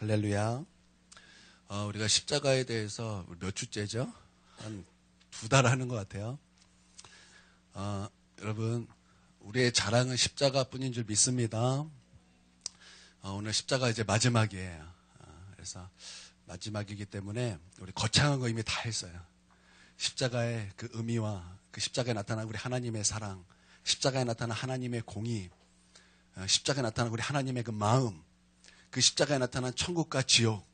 할렐루야. 우리가 십자가에 대해서 몇 주째죠? 한 2달 하는 것 같아요. 여러분, 우리의 자랑은 십자가뿐인 줄 믿습니다. 오늘 십자가 이제 마지막이에요. 그래서 마지막이기 때문에 우리 거창한 거 이미 다 했어요. 십자가의 그 의미와 그 십자가에 나타난 우리 하나님의 사랑, 십자가에 나타난 하나님의 공의, 십자가에 나타난 우리 하나님의 그 마음, 그 십자가에 나타난 천국과 지옥,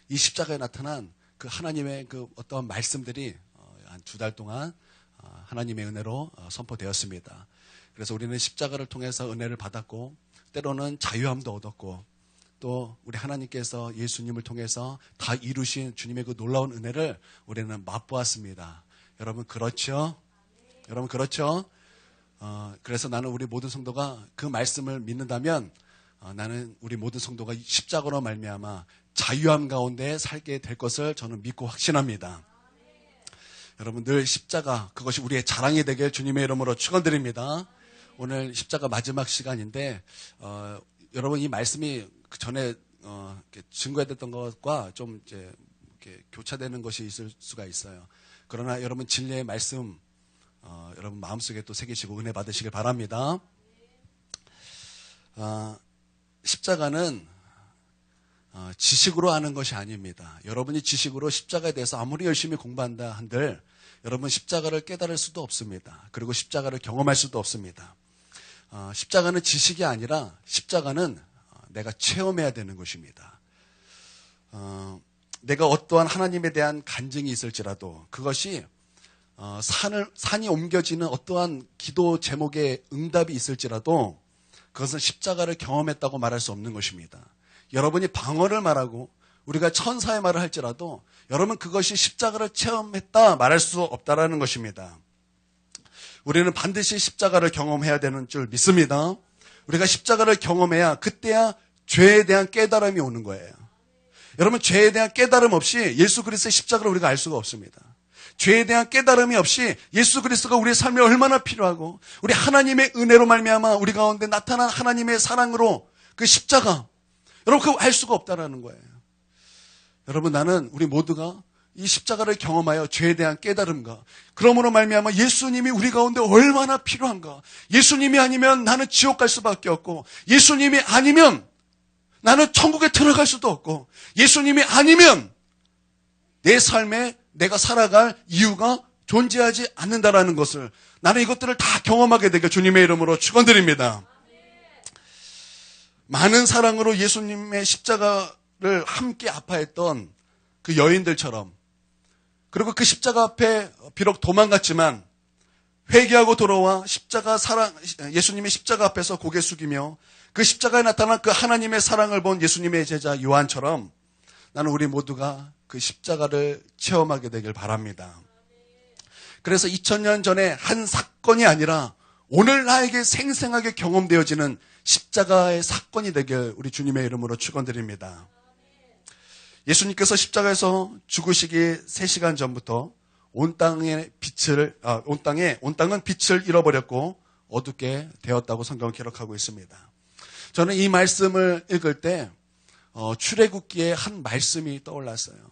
이 십자가에 나타난 그 하나님의 그 어떠한 말씀들이 한 2달 동안 하나님의 은혜로 선포되었습니다. 그래서 우리는 십자가를 통해서 은혜를 받았고, 때로는 자유함도 얻었고, 또 우리 하나님께서 예수님을 통해서 다 이루신 주님의 그 놀라운 은혜를 우리는 맛보았습니다. 여러분 그렇죠? 여러분 그렇죠? 그래서 나는 우리 모든 성도가 그 말씀을 믿는다면 나는 우리 모든 성도가 십자가로 말미암아 자유함 가운데 살게 될 것을 저는 믿고 확신합니다. 여러분 늘 십자가, 그것이 우리의 자랑이 되길 주님의 이름으로 축원드립니다. 오늘 십자가 마지막 시간인데 여러분 이 말씀이 그 전에 증거했던 것과 좀 이제 이렇게 교차되는 것이 있을 수가 있어요. 그러나 여러분 진리의 말씀 여러분 마음속에 또 새기시고 은혜 받으시길 바랍니다. 십자가는 지식으로 아는 것이 아닙니다. 여러분이 지식으로 십자가에 대해서 아무리 열심히 공부한다 한들 여러분 십자가를 깨달을 수도 없습니다. 그리고 십자가를 경험할 수도 없습니다. 십자가는 지식이 아니라 십자가는 내가 체험해야 되는 것입니다. 내가 어떠한 하나님에 대한 간증이 있을지라도 그것이 산이 옮겨지는 어떠한 기도 제목에 응답이 있을지라도 그것은 십자가를 경험했다고 말할 수 없는 것입니다. 여러분이 방언을 말하고 우리가 천사의 말을 할지라도 여러분 그것이 십자가를 체험했다 말할 수 없다라는 것입니다. 우리는 반드시 십자가를 경험해야 되는 줄 믿습니다. 우리가 십자가를 경험해야 그때야 죄에 대한 깨달음이 오는 거예요. 여러분 죄에 대한 깨달음 없이 예수 그리스도의 십자가를 우리가 알 수가 없습니다. 죄에 대한 깨달음이 없이 예수 그리스도가 우리의 삶에 얼마나 필요하고 우리 하나님의 은혜로 말미암아 우리 가운데 나타난 하나님의 사랑으로 그 십자가 여러분 그거 알 수가 없다라는 거예요. 여러분 나는 우리 모두가 이 십자가를 경험하여 죄에 대한 깨달음과 그러므로 말미암아 예수님이 우리 가운데 얼마나 필요한가. 예수님이 아니면 나는 지옥 갈 수밖에 없고 예수님이 아니면 나는 천국에 들어갈 수도 없고 예수님이 아니면 내 삶에 내가 살아갈 이유가 존재하지 않는다라는 것을 나는 이것들을 다 경험하게 되길 주님의 이름으로 축원드립니다. 많은 사랑으로 예수님의 십자가를 함께 아파했던 그 여인들처럼 그리고 그 십자가 앞에 비록 도망갔지만 회개하고 돌아와 예수님의 십자가 앞에서 고개 숙이며 그 십자가에 나타난 그 하나님의 사랑을 본 예수님의 제자 요한처럼 나는 우리 모두가 그 십자가를 체험하게 되길 바랍니다. 그래서 2000년 전에 한 사건이 아니라 오늘 나에게 생생하게 경험되어지는 십자가의 사건이 되길 우리 주님의 이름으로 축원드립니다. 예수님께서 십자가에서 죽으시기 3시간 전부터 온 땅은 빛을 잃어버렸고 어둡게 되었다고 성경은 기록하고 있습니다. 저는 이 말씀을 읽을 때 출애굽기의 한 말씀이 떠올랐어요.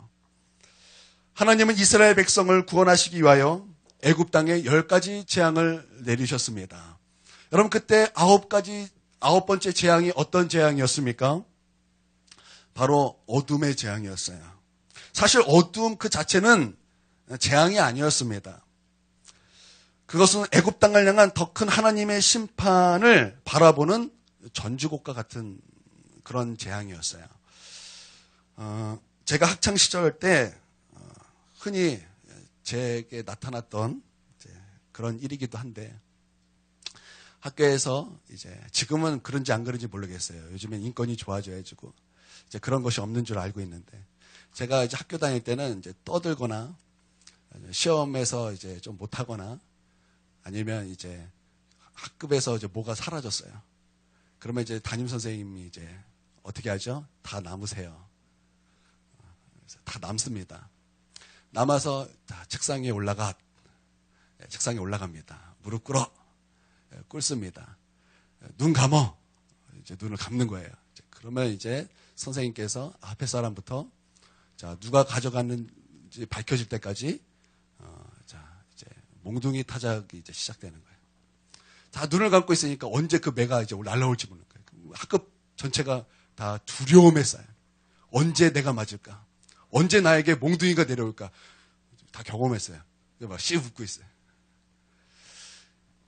하나님은 이스라엘 백성을 구원하시기 위하여 애굽 땅에 10가지 재앙을 내리셨습니다. 여러분 그때 9번째 재앙이 어떤 재앙이었습니까? 바로 어둠의 재앙이었어요. 사실 어둠 그 자체는 재앙이 아니었습니다. 그것은 애굽 땅을 향한 더 큰 하나님의 심판을 바라보는 전주곡과 같은 그런 재앙이었어요. 제가 학창 시절 때 흔히 제게 나타났던 그런 일이기도 한데 학교에서 이제 지금은 그런지 안 그런지 모르겠어요. 요즘엔 인권이 좋아져가지고 이제 그런 것이 없는 줄 알고 있는데 제가 이제 학교 다닐 때는 이제 떠들거나 시험에서 이제 좀 못하거나 아니면 이제 학급에서 이제 뭐가 사라졌어요. 그러면 이제 담임 선생님이 이제 어떻게 하죠? 다 남으세요. 다 남습니다. 남아서 다 책상 위에 올라갑니다. 무릎 꿇어. 꿇습니다. 눈 감어. 이제 눈을 감는 거예요. 그러면 이제 선생님께서 앞에 사람부터 자, 누가 가져갔는지 밝혀질 때까지 자, 이제 몽둥이 타작이 이제 시작되는 거예요. 다 눈을 감고 있으니까 언제 그 매가 이제 날라올지 모르는 거예요. 학급 전체가 다 두려움에 쌓여요. 언제 내가 맞을까? 언제 나에게 몽둥이가 내려올까? 다 경험했어요. 막 씨 웃고 있어요.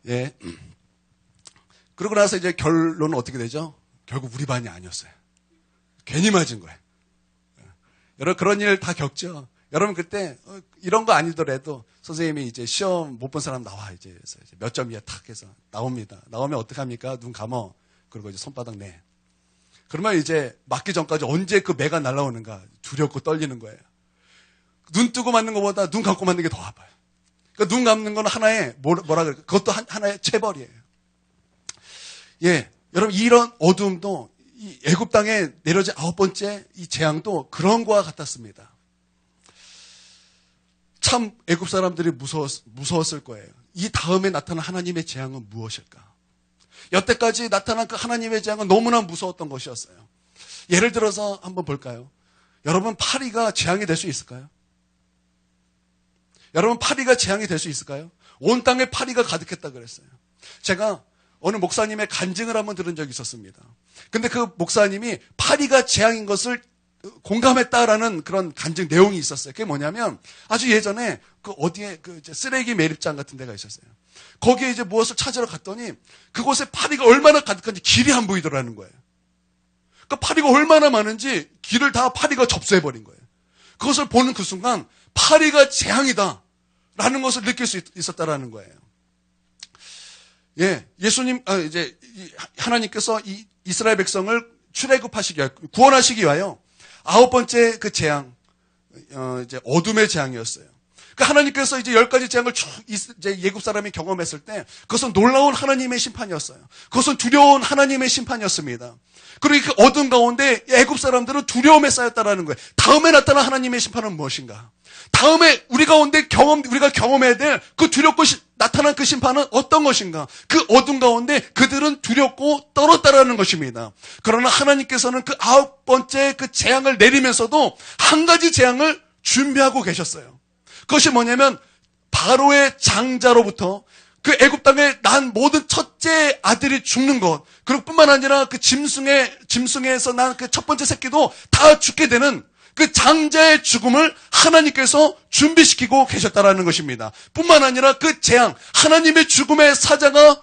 예. 그러고 나서 이제 결론은 어떻게 되죠? 결국 우리 반이 아니었어요. 괜히 맞은 거예요. 여러분 그런 일 다 겪죠. 여러분 그때 이런 거 아니더라도 선생님이 이제 시험 못 본 사람 나와 이제 몇 점이야 탁 해서 나옵니다. 나오면 어떡합니까? 눈 감어. 그리고 이제 손바닥 내. 그러면 이제 맞기 전까지 언제 그 매가 날라오는가 두렵고 떨리는 거예요. 눈 뜨고 맞는 것보다 눈 감고 맞는 게 더 아파요. 그러니까 눈 감는 건 하나의 뭐라 그럴까? 그것도 하나의 체벌이에요. 예, 여러분 이런 어두움도 이 애굽 땅에 내려진 9번째 이 재앙도 그런 거와 같았습니다. 참 애굽 사람들이 무서웠을 거예요. 이 다음에 나타난 하나님의 재앙은 무엇일까? 여태까지 나타난 그 하나님의 재앙은 너무나 무서웠던 것이었어요. 예를 들어서 한번 볼까요? 여러분 파리가 재앙이 될 수 있을까요? 여러분 파리가 재앙이 될 수 있을까요? 온 땅에 파리가 가득했다 그랬어요. 제가 어느 목사님의 간증을 한번 들은 적이 있었습니다. 근데 그 목사님이 파리가 재앙인 것을 공감했다라는 그런 간증 내용이 있었어요. 그게 뭐냐면 아주 예전에 그 어디에 그 이제 쓰레기 매립장 같은 데가 있었어요. 거기에 이제 무엇을 찾으러 갔더니 그곳에 파리가 얼마나 가득한지 길이 안 보이더라는 거예요. 그러니까 파리가 얼마나 많은지 길을 다 파리가 접수해버린 거예요. 그것을 보는 그 순간 파리가 재앙이다라는 것을 느낄 수 있었다라는 거예요. 예, 이제 하나님께서 이 이스라엘 백성을 출애굽하시기 위하여, 구원하시기 위하여 9번째 그 재앙, 이제 어둠의 재앙이었어요. 그러니까 하나님께서 이제 10가지 재앙을 쭉 이제 예굽 사람이 경험했을 때 그것은 놀라운 하나님의 심판이었어요. 그것은 두려운 하나님의 심판이었습니다. 그리고 그 어둠 가운데 애굽 사람들은 두려움에 쌓였다라는 거예요. 다음에 나타난 하나님의 심판은 무엇인가? 다음에 우리 가운데 우리가 경험해야 될 그 두렵고 나타난 그 심판은 어떤 것인가? 그 어둠 가운데 그들은 두렵고 떨었다라는 것입니다. 그러나 하나님께서는 그 9번째 그 재앙을 내리면서도 한 가지 재앙을 준비하고 계셨어요. 그것이 뭐냐면 바로의 장자로부터 그 애굽 땅에 난 모든 첫째 아들이 죽는 것, 그리고 뿐만 아니라 그 짐승에서 난 그 첫 번째 새끼도 다 죽게 되는 그 장자의 죽음을 하나님께서 준비시키고 계셨다라는 것입니다. 뿐만 아니라 그 재앙, 하나님의 죽음의 사자가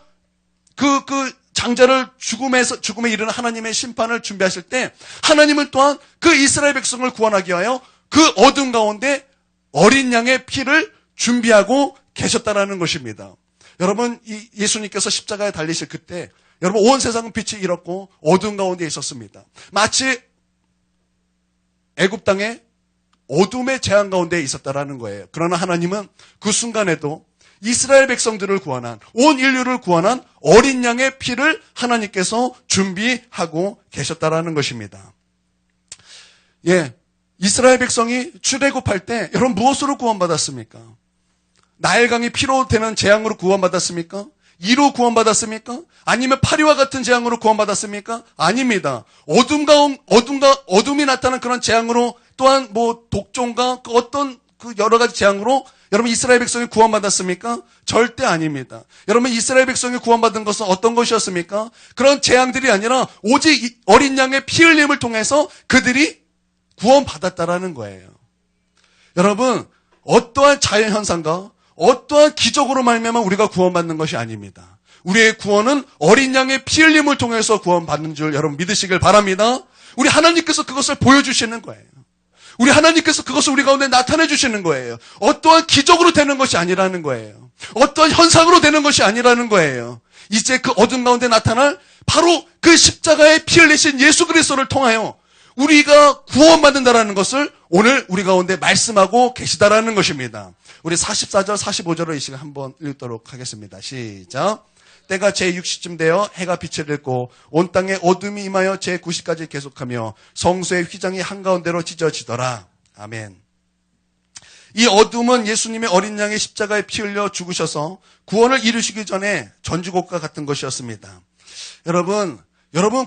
그 장자를 죽음에 이르는 하나님의 심판을 준비하실 때 하나님은 또한 그 이스라엘 백성을 구원하기 위하여 그 어둠 가운데 어린 양의 피를 준비하고 계셨다라는 것입니다. 여러분, 예수님께서 십자가에 달리실 그때 여러분 온 세상은 빛이 잃었고 어둠 가운데 있었습니다. 마치 애굽 땅에 어둠의 재앙 가운데 있었다라는 거예요. 그러나 하나님은 그 순간에도 이스라엘 백성들을 구원한, 온 인류를 구원한 어린 양의 피를 하나님께서 준비하고 계셨다라는 것입니다. 예, 이스라엘 백성이 출애굽할 때 여러분 무엇으로 구원받았습니까? 나일강이 피로 되는 재앙으로 구원받았습니까? 이로 구원받았습니까? 아니면 파리와 같은 재앙으로 구원받았습니까? 아닙니다. 어둠이 나타나는 그런 재앙으로 또한 뭐 독종과 그 어떤 그 여러 가지 재앙으로 여러분 이스라엘 백성이 구원받았습니까? 절대 아닙니다. 여러분 이스라엘 백성이 구원받은 것은 어떤 것이었습니까? 그런 재앙들이 아니라 오직 어린 양의 피 흘림을 통해서 그들이 구원받았다라는 거예요. 여러분 어떠한 자연현상과 어떠한 기적으로 말미암아 우리가 구원받는 것이 아닙니다. 우리의 구원은 어린 양의 피 흘림을 통해서 구원받는 줄 여러분 믿으시길 바랍니다. 우리 하나님께서 그것을 보여주시는 거예요. 우리 하나님께서 그것을 우리 가운데 나타내 주시는 거예요. 어떠한 기적으로 되는 것이 아니라는 거예요. 어떠한 현상으로 되는 것이 아니라는 거예요. 이제 그 어둠 가운데 나타날 바로 그 십자가에 피 흘리신 예수 그리스도를 통하여 우리가 구원받는다라는 것을 오늘 우리 가운데 말씀하고 계시다라는 것입니다. 우리 44절, 45절을 이 시간 한번 읽도록 하겠습니다. 시작. 때가 제60쯤 되어 해가 빛을 잃고 온 땅에 어둠이 임하여 제90까지 계속하며 성소의 휘장이 한가운데로 찢어지더라. 아멘. 이 어둠은 예수님의 어린 양의 십자가에 피 흘려 죽으셔서 구원을 이루시기 전에 전주곡과 같은 것이었습니다. 여러분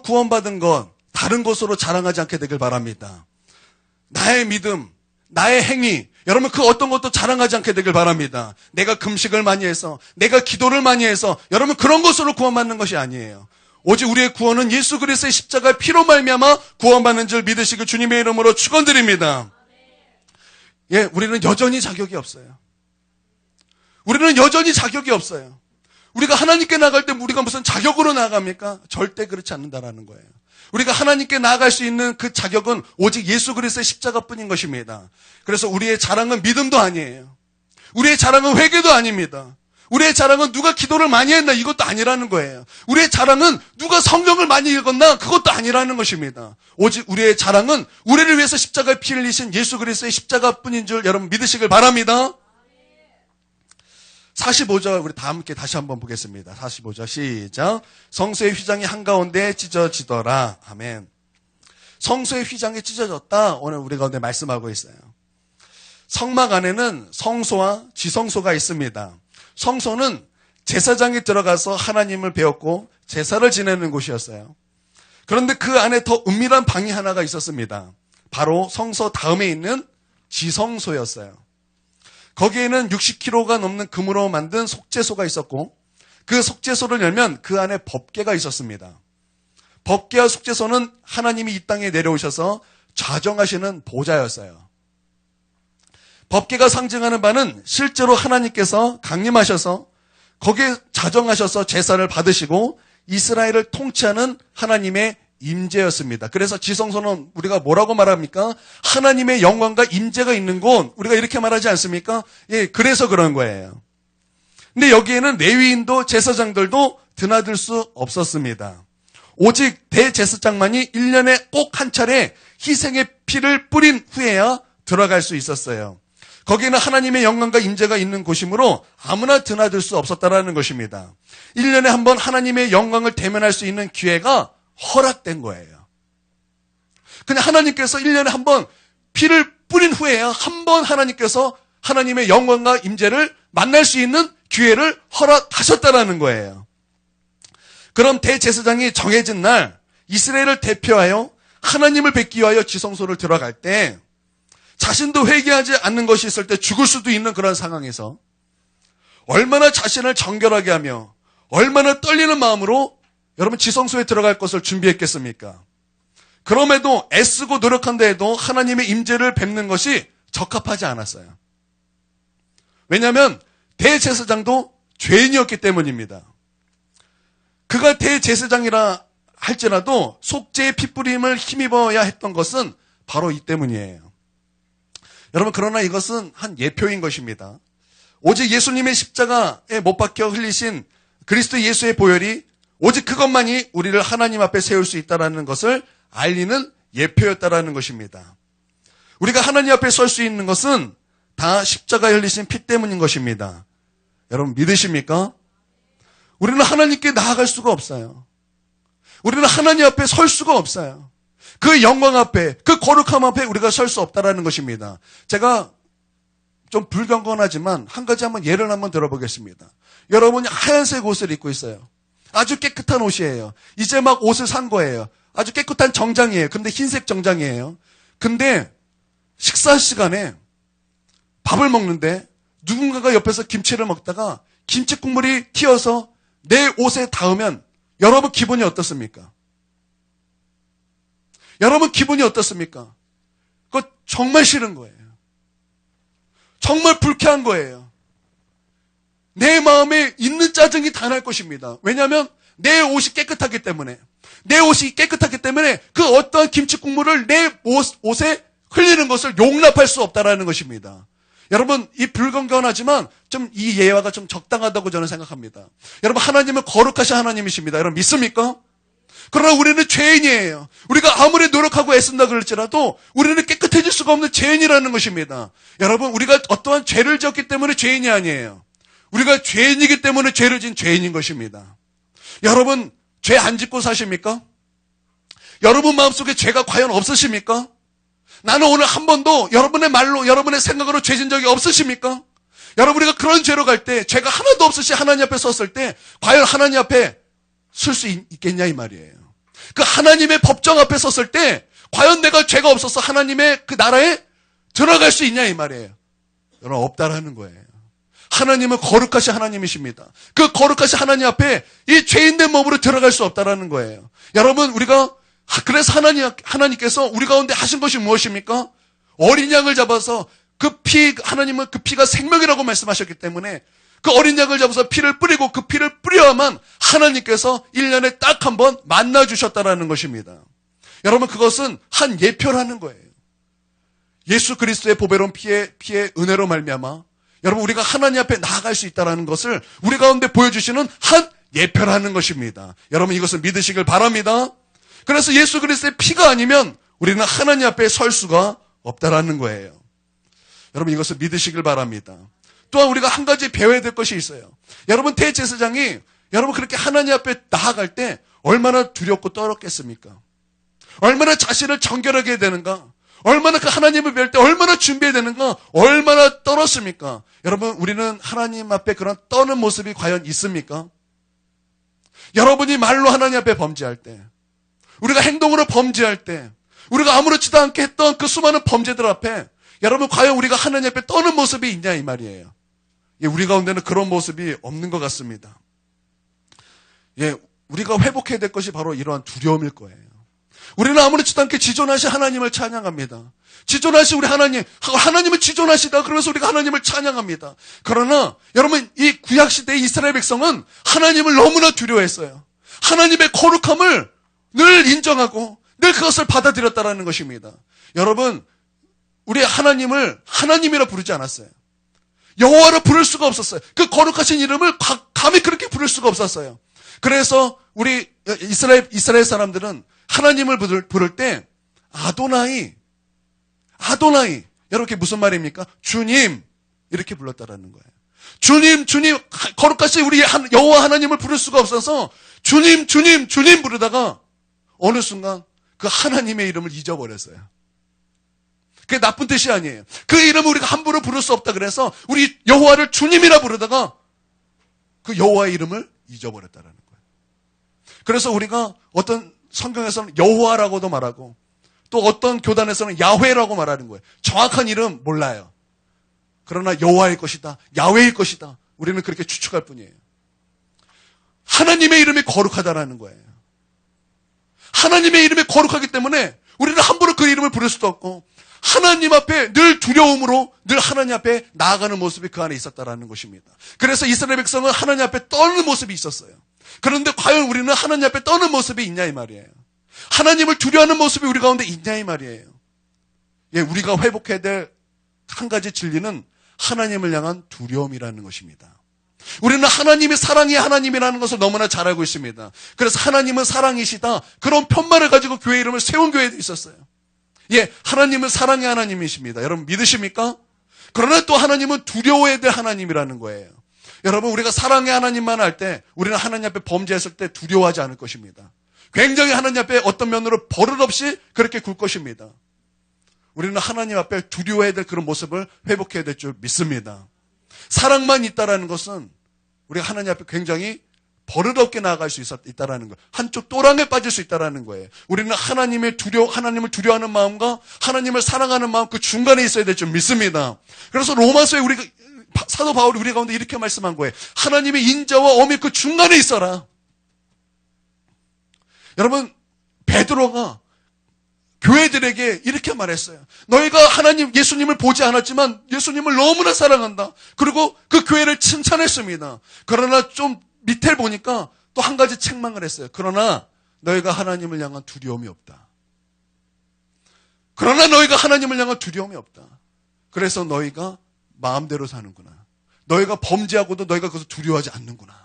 구원받은 것, 다른 것으로 자랑하지 않게 되길 바랍니다. 나의 믿음, 나의 행위, 여러분 그 어떤 것도 자랑하지 않게 되길 바랍니다. 내가 금식을 많이 해서, 내가 기도를 많이 해서, 여러분 그런 것으로 구원받는 것이 아니에요. 오직 우리의 구원은 예수 그리스도의 십자가의 피로 말미암아 구원받는 줄 믿으시길 주님의 이름으로 축원드립니다. 예, 우리는 여전히 자격이 없어요. 우리는 여전히 자격이 없어요. 우리가 하나님께 나갈 때 우리가 무슨 자격으로 나갑니까? 절대 그렇지 않는다라는 거예요. 우리가 하나님께 나아갈 수 있는 그 자격은 오직 예수 그리스도의 십자가뿐인 것입니다. 그래서 우리의 자랑은 믿음도 아니에요. 우리의 자랑은 회개도 아닙니다. 우리의 자랑은 누가 기도를 많이 했나 이것도 아니라는 거예요. 우리의 자랑은 누가 성경을 많이 읽었나 그것도 아니라는 것입니다. 오직 우리의 자랑은 우리를 위해서 십자가에 피 흘리신 예수 그리스도의 십자가뿐인 줄 여러분 믿으시길 바랍니다. 45절 우리 다 함께 다시 한번 보겠습니다. 45절 시작. 성소의 휘장이 한가운데 찢어지더라. 아멘. 성소의 휘장이 찢어졌다. 오늘 우리 가운데 말씀하고 있어요. 성막 안에는 성소와 지성소가 있습니다. 성소는 제사장이 들어가서 하나님을 배웠고 제사를 지내는 곳이었어요. 그런데 그 안에 더 은밀한 방이 하나가 있었습니다. 바로 성소 다음에 있는 지성소였어요. 거기에는 60kg가 넘는 금으로 만든 속죄소가 있었고 그 속죄소를 열면 그 안에 법궤가 있었습니다. 법궤와 속죄소는 하나님이 이 땅에 내려오셔서 좌정하시는 보좌였어요. 법궤가 상징하는 바는 실제로 하나님께서 강림하셔서 거기에 좌정하셔서 제사를 받으시고 이스라엘을 통치하는 하나님의 임재였습니다. 그래서 지성소는 우리가 뭐라고 말합니까? 하나님의 영광과 임재가 있는 곳. 우리가 이렇게 말하지 않습니까? 예, 그래서 그런 거예요. 근데 여기에는 레위인도 제사장들도 드나들 수 없었습니다. 오직 대제사장만이 1년에 꼭 한 차례 희생의 피를 뿌린 후에야 들어갈 수 있었어요. 거기에는 하나님의 영광과 임재가 있는 곳이므로 아무나 드나들 수 없었다라는 것입니다. 1년에 한 번 하나님의 영광을 대면할 수 있는 기회가 허락된 거예요. 그냥 하나님께서 1년에 한 번 피를 뿌린 후에야 한 번 하나님께서 하나님의 영광과 임재를 만날 수 있는 기회를 허락하셨다라는 거예요. 그럼 대제사장이 정해진 날 이스라엘을 대표하여 하나님을 뵙기 위하여 지성소를 들어갈 때 자신도 회개하지 않는 것이 있을 때 죽을 수도 있는 그런 상황에서 얼마나 자신을 정결하게 하며 얼마나 떨리는 마음으로 여러분 지성소에 들어갈 것을 준비했겠습니까? 그럼에도 애쓰고 노력한다 해도 하나님의 임재를 뵙는 것이 적합하지 않았어요. 왜냐하면 대제사장도 죄인이었기 때문입니다. 그가 대제사장이라 할지라도 속죄의 피뿌림을 힘입어야 했던 것은 바로 이 때문이에요. 여러분 그러나 이것은 한 예표인 것입니다. 오직 예수님의 십자가에 못 박혀 흘리신 그리스도 예수의 보혈이 오직 그것만이 우리를 하나님 앞에 세울 수 있다는 것을 알리는 예표였다라는 것입니다. 우리가 하나님 앞에 설 수 있는 것은 다 십자가에 흘리신 피 때문인 것입니다. 여러분 믿으십니까? 우리는 하나님께 나아갈 수가 없어요. 우리는 하나님 앞에 설 수가 없어요. 그 영광 앞에, 그 거룩함 앞에 우리가 설 수 없다라는 것입니다. 제가 좀 불경건하지만 한 가지 한번 예를 한번 들어보겠습니다. 여러분이 하얀색 옷을 입고 있어요. 아주 깨끗한 옷이에요. 이제 막 옷을 산 거예요. 아주 깨끗한 정장이에요. 근데 흰색 정장이에요. 근데 식사 시간에 밥을 먹는데 누군가가 옆에서 김치를 먹다가 김치 국물이 튀어서 내 옷에 닿으면 여러분 기분이 어떻습니까? 여러분 기분이 어떻습니까? 그거 정말 싫은 거예요. 정말 불쾌한 거예요. 내 마음에 있는 짜증이 다 날 것입니다. 왜냐하면 내 옷이 깨끗하기 때문에 그 어떠한 김치 국물을 내 옷에 흘리는 것을 용납할 수 없다라는 것입니다. 여러분 이 불건강하지만 좀 이 예화가 좀 적당하다고 저는 생각합니다. 여러분 하나님은 거룩하신 하나님이십니다. 여러분 믿습니까? 그러나 우리는 죄인이에요. 우리가 아무리 노력하고 애쓴다 그럴지라도 우리는 깨끗해질 수가 없는 죄인이라는 것입니다. 여러분 우리가 어떠한 죄를 지었기 때문에 죄인이 아니에요. 우리가 죄인이기 때문에 죄를 지은 죄인인 것입니다. 여러분 죄 안 짓고 사십니까? 여러분 마음속에 죄가 과연 없으십니까? 나는 오늘 한 번도 여러분의 말로 여러분의 생각으로 죄진 적이 없으십니까? 여러분 우리가 그런 죄로 갈 때 죄가 하나도 없으시 하나님 앞에 섰을 때 과연 하나님 앞에 설 수 있겠냐 이 말이에요. 그 하나님의 법정 앞에 섰을 때 과연 내가 죄가 없어서 하나님의 그 나라에 들어갈 수 있냐 이 말이에요. 여러분 없다라는 거예요. 하나님은 거룩하신 하나님이십니다. 그 거룩하신 하나님 앞에 이 죄인된 몸으로 들어갈 수 없다라는 거예요. 여러분 우리가 그래서 하나님께서 우리 가운데 하신 것이 무엇입니까? 어린 양을 잡아서 하나님은 그 피가 생명이라고 말씀하셨기 때문에 그 어린 양을 잡아서 피를 뿌리고 그 피를 뿌려야만 하나님께서 1년에 딱 한 번 만나 주셨다라는 것입니다. 여러분 그것은 한 예표라는 거예요. 예수 그리스도의 보배로운 피의 은혜로 말미암아 여러분 우리가 하나님 앞에 나아갈 수 있다는 것을 우리 가운데 보여주시는 한 예표라는 것입니다. 여러분 이것을 믿으시길 바랍니다. 그래서 예수 그리스도의 피가 아니면 우리는 하나님 앞에 설 수가 없다라는 거예요. 여러분 이것을 믿으시길 바랍니다. 또한 우리가 한 가지 배워야 될 것이 있어요. 여러분 대제사장이 여러분 그렇게 하나님 앞에 나아갈 때 얼마나 두렵고 떨었겠습니까? 얼마나 자신을 정결하게 해야 되는가? 얼마나 그 하나님을 뵐 때 얼마나 준비해야 되는가? 얼마나 떨었습니까? 여러분 우리는 하나님 앞에 그런 떠는 모습이 과연 있습니까? 여러분이 말로 하나님 앞에 범죄할 때, 우리가 행동으로 범죄할 때, 우리가 아무렇지도 않게 했던 그 수많은 범죄들 앞에 여러분 과연 우리가 하나님 앞에 떠는 모습이 있냐 이 말이에요. 우리 가운데는 그런 모습이 없는 것 같습니다. 우리가 회복해야 될 것이 바로 이러한 두려움일 거예요. 우리는 아무렇지도 않게 지존하신 하나님을 찬양합니다. 지존하신 우리 하나님은 지존하시다. 그래서 우리가 하나님을 찬양합니다. 그러나 여러분 이 구약시대의 이스라엘 백성은 하나님을 너무나 두려워했어요. 하나님의 거룩함을 늘 인정하고 늘 그것을 받아들였다는 것입니다. 여러분 우리 하나님을 하나님이라 부르지 않았어요. 여호와로 부를 수가 없었어요. 그 거룩하신 이름을 감히 그렇게 부를 수가 없었어요. 그래서 우리 이스라엘 사람들은 하나님을 부를 때 아도나이 여러분 무슨 말입니까? 주님 이렇게 불렀다라는 거예요. 주님 거룩하신 우리 여호와 하나님을 부를 수가 없어서 주님 부르다가 어느 순간 그 하나님의 이름을 잊어버렸어요. 그게 나쁜 뜻이 아니에요. 그 이름을 우리가 함부로 부를 수 없다 그래서 우리 여호와를 주님이라 부르다가 그 여호와의 이름을 잊어버렸다라는 거예요. 그래서 우리가 어떤 성경에서는 여호와라고도 말하고 또 어떤 교단에서는 야훼라고 말하는 거예요. 정확한 이름 몰라요. 그러나 여호와일 것이다, 야훼일 것이다. 우리는 그렇게 추측할 뿐이에요. 하나님의 이름이 거룩하다라는 거예요. 하나님의 이름이 거룩하기 때문에 우리는 함부로 그 이름을 부를 수도 없고 하나님 앞에 늘 두려움으로 늘 하나님 앞에 나아가는 모습이 그 안에 있었다라는 것입니다. 그래서 이스라엘 백성은 하나님 앞에 떠는 모습이 있었어요. 그런데 과연 우리는 하나님 앞에 떠는 모습이 있냐 이 말이에요. 하나님을 두려워하는 모습이 우리 가운데 있냐 이 말이에요. 우리가 회복해야 될 한 가지 진리는 하나님을 향한 두려움이라는 것입니다. 우리는 하나님이 사랑의 하나님이라는 것을 너무나 잘 알고 있습니다. 그래서 하나님은 사랑이시다. 그런 편말을 가지고 교회 이름을 세운 교회도 있었어요. 하나님은 사랑의 하나님이십니다. 여러분 믿으십니까? 그러나 또 하나님은 두려워해야 될 하나님이라는 거예요. 여러분 우리가 사랑의 하나님만 할 때 우리는 하나님 앞에 범죄했을 때 두려워하지 않을 것입니다. 굉장히 하나님 앞에 어떤 면으로 버릇없이 그렇게 굴 것입니다. 우리는 하나님 앞에 두려워해야 될 그런 모습을 회복해야 될 줄 믿습니다. 사랑만 있다라는 것은 우리가 하나님 앞에 굉장히 버릇없게 나아갈 수 있다라는 거예요. 한쪽 또랑에 빠질 수 있다라는 거예요. 우리는 하나님을 두려워하는 마음과 하나님을 사랑하는 마음 그 중간에 있어야 될 줄 믿습니다. 그래서 로마서에 사도 바울이 우리 가운데 이렇게 말씀한 거예요. 하나님의 인자와 엄히 그 중간에 있어라. 여러분 베드로가 교회들에게 이렇게 말했어요. 너희가 예수님을 보지 않았지만 예수님을 너무나 사랑한다. 그리고 그 교회를 칭찬했습니다. 그러나 좀 밑에 보니까 또 한 가지 책망을 했어요. 그러나 너희가 하나님을 향한 두려움이 없다. 그래서 너희가 마음대로 사는구나. 너희가 범죄하고도 너희가 그것을 두려워하지 않는구나.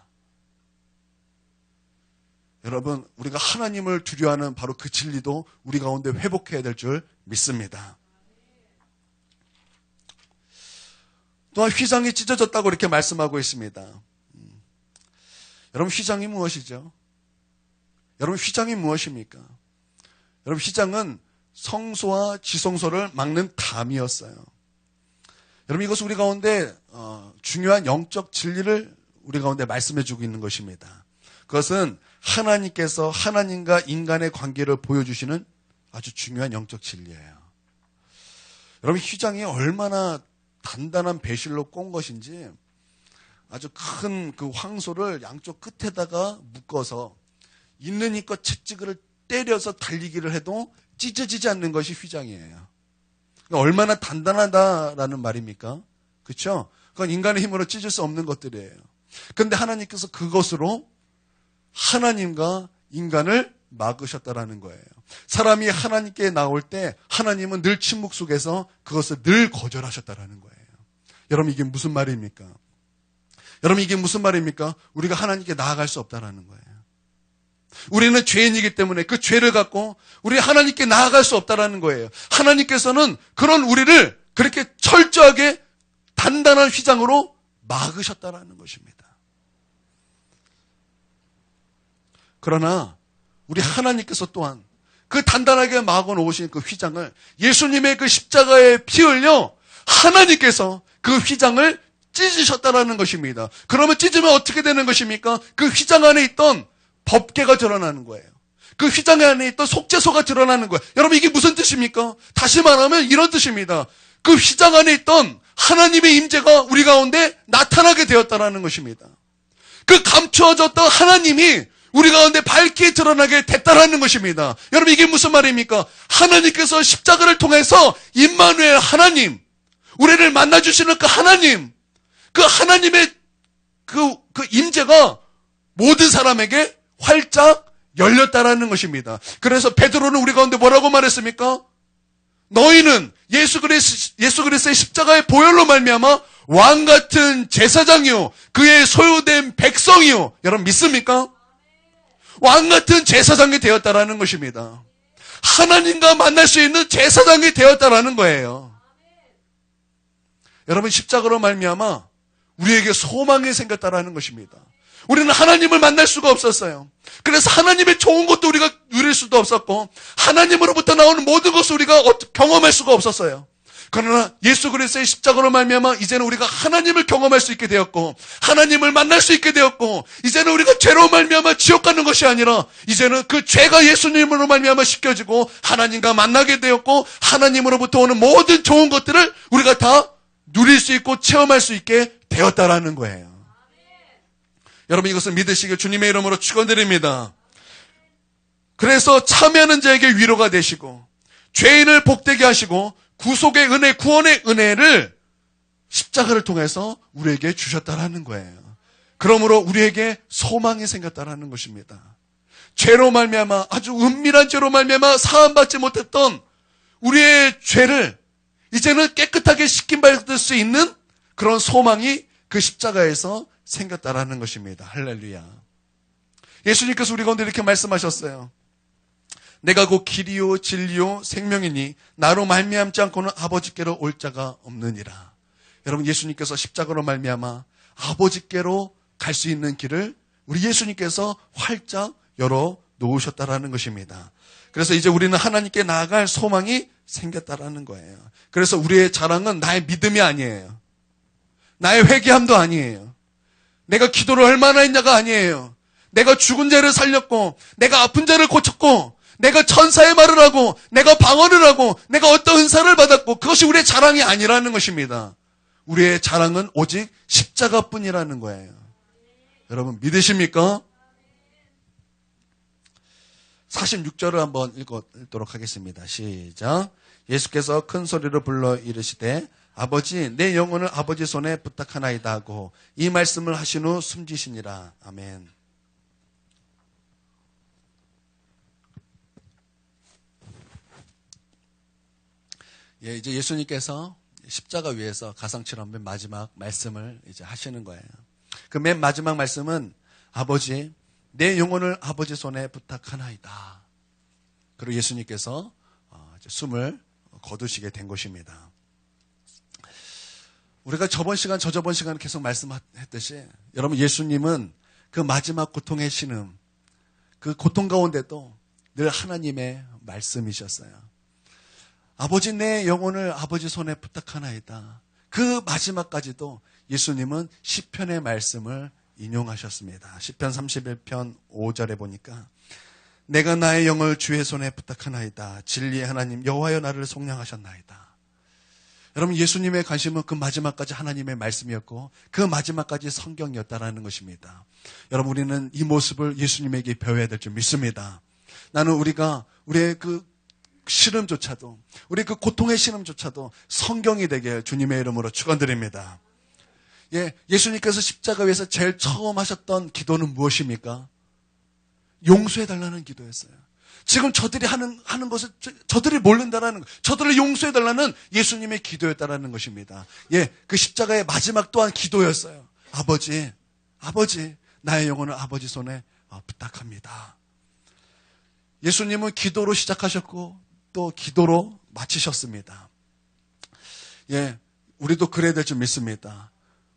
여러분 우리가 하나님을 두려워하는 바로 그 진리도 우리 가운데 회복해야 될 줄 믿습니다. 또한 휘장이 찢어졌다고 이렇게 말씀하고 있습니다. 여러분 휘장이 무엇이죠? 여러분 휘장이 무엇입니까? 여러분 휘장은 성소와 지성소를 막는 담이었어요. 여러분 이것은 우리 가운데 중요한 영적 진리를 우리 가운데 말씀해 주고 있는 것입니다. 그것은 하나님께서 하나님과 인간의 관계를 보여주시는 아주 중요한 영적 진리예요. 여러분, 휘장이 얼마나 단단한 배실로 꼰 것인지 아주 큰 그 황소를 양쪽 끝에다가 묶어서 있는 힘껏 채찍을 때려서 달리기를 해도 찢어지지 않는 것이 휘장이에요. 얼마나 단단하다라는 말입니까? 그렇죠? 그건 인간의 힘으로 찢을 수 없는 것들이에요. 그런데 하나님께서 그것으로 하나님과 인간을 막으셨다라는 거예요. 사람이 하나님께 나올 때 하나님은 늘 침묵 속에서 그것을 늘 거절하셨다라는 거예요. 여러분, 이게 무슨 말입니까? 여러분, 이게 무슨 말입니까? 우리가 하나님께 나아갈 수 없다라는 거예요. 우리는 죄인이기 때문에 그 죄를 갖고 우리 하나님께 나아갈 수 없다라는 거예요. 하나님께서는 그런 우리를 그렇게 철저하게 단단한 휘장으로 막으셨다라는 것입니다. 그러나 우리 하나님께서 또한 그 단단하게 막아 놓으신 그 휘장을 예수님의 그 십자가에 피 흘려 하나님께서 그 휘장을 찢으셨다라는 것입니다. 그러면 찢으면 어떻게 되는 것입니까? 그 휘장 안에 있던 법궤가 드러나는 거예요. 그 휘장 안에 있던 속죄소가 드러나는 거예요. 여러분, 이게 무슨 뜻입니까? 다시 말하면 이런 뜻입니다. 그 휘장 안에 있던 하나님의 임재가 우리 가운데 나타나게 되었다라는 것입니다. 그 감추어졌던 하나님이 우리 가운데 밝게 드러나게 됐다라는 것입니다. 여러분, 이게 무슨 말입니까? 하나님께서 십자가를 통해서 임마누엘 하나님, 우리를 만나주시는 그 하나님, 그 하나님의 그 임재가 모든 사람에게 활짝 열렸다라는 것입니다. 그래서 베드로는 우리 가운데 뭐라고 말했습니까? 너희는 예수 그리스도의 십자가의 보혈로 말미암아 왕 같은 제사장이요 그의 소유된 백성이요. 여러분, 믿습니까? 왕 같은 제사장이 되었다라는 것입니다. 하나님과 만날 수 있는 제사장이 되었다라는 거예요. 여러분, 십자가로 말미암아 우리에게 소망이 생겼다라는 것입니다. 우리는 하나님을 만날 수가 없었어요. 그래서 하나님의 좋은 것도 우리가 누릴 수도 없었고 하나님으로부터 나오는 모든 것을 우리가 경험할 수가 없었어요. 그러나 예수 그리스도의 십자가로 말미암아 이제는 우리가 하나님을 경험할 수 있게 되었고 하나님을 만날 수 있게 되었고 이제는 우리가 죄로 말미암아 지옥 가는 것이 아니라 이제는 그 죄가 예수님으로 말미암아 씻겨지고 하나님과 만나게 되었고 하나님으로부터 오는 모든 좋은 것들을 우리가 다 누릴 수 있고 체험할 수 있게 되었다라는 거예요. 여러분, 이것을 믿으시길 주님의 이름으로 축원드립니다. 그래서 참여하는 자에게 위로가 되시고 죄인을 복되게 하시고 구속의 은혜, 구원의 은혜를 십자가를 통해서 우리에게 주셨다라는 거예요. 그러므로 우리에게 소망이 생겼다라는 것입니다. 죄로 말미암아 아주 은밀한 죄로 말미암아 사함받지 못했던 우리의 죄를 이제는 깨끗하게 씻김받을 수 있는 그런 소망이 그 십자가에서 생겼다라는 것입니다. 할렐루야. 예수님께서 우리 가운데 이렇게 말씀하셨어요. 내가 곧 길이요 진리요 생명이니 나로 말미암지 않고는 아버지께로 올 자가 없느니라. 여러분, 예수님께서 십자가로 말미암아 아버지께로 갈 수 있는 길을 우리 예수님께서 활짝 열어 놓으셨다라는 것입니다. 그래서 이제 우리는 하나님께 나아갈 소망이 생겼다라는 거예요. 그래서 우리의 자랑은 나의 믿음이 아니에요. 나의 회개함도 아니에요. 내가 기도를 얼마나 했냐가 아니에요. 내가 죽은 자를 살렸고 내가 아픈 자를 고쳤고 내가 천사의 말을 하고 내가 방언을 하고 내가 어떤 은사를 받았고 그것이 우리의 자랑이 아니라는 것입니다. 우리의 자랑은 오직 십자가뿐이라는 거예요. 여러분, 믿으십니까? 46절을 한번 읽도록 하겠습니다. 시작. 예수께서 큰 소리로 불러 이르시되 아버지 내 영혼을 아버지 손에 부탁하나이다 하고 이 말씀을 하신 후 숨지시니라. 아멘. 예, 이제 예수님께서 십자가 위에서 가상처럼 맨 마지막 말씀을 이제 하시는 거예요. 그 맨 마지막 말씀은 아버지 내 영혼을 아버지 손에 부탁하나이다. 그리고 예수님께서 숨을 거두시게 된 것입니다. 우리가 저번 시간 계속 말씀했듯이 여러분, 예수님은 그 마지막 고통의 신음, 그 고통 가운데도 늘 하나님의 말씀이셨어요. 아버지 내 영혼을 아버지 손에 부탁하나이다. 그 마지막까지도 예수님은 시편의 말씀을 인용하셨습니다. 시편 31편 5절에 보니까 내가 나의 영을 주의 손에 부탁하나이다. 진리의 하나님 여호와여 나를 속량하셨나이다. 여러분 예수님의 관심은 그 마지막까지 하나님의 말씀이었고 그 마지막까지 성경이었다라는 것입니다. 여러분 우리는 이 모습을 예수님에게 배워야 될 줄 믿습니다. 나는 우리의 그 신음조차도 우리 그 고통의 신음조차도 성경이 되게 주님의 이름으로 축원드립니다. 예수님께서 십자가 위에서 제일 처음 하셨던 기도는 무엇입니까? 용서해달라는 기도였어요. 지금 저들이 하는 것을 저들이 모른다라는 것, 저들을 용서해달라는 예수님의 기도였다라는 것입니다. 그 십자가의 마지막 또한 기도였어요. 아버지, 나의 영혼을 아버지 손에 부탁합니다. 예수님은 기도로 시작하셨고 또 기도로 마치셨습니다. 우리도 그래야 될 줄 믿습니다.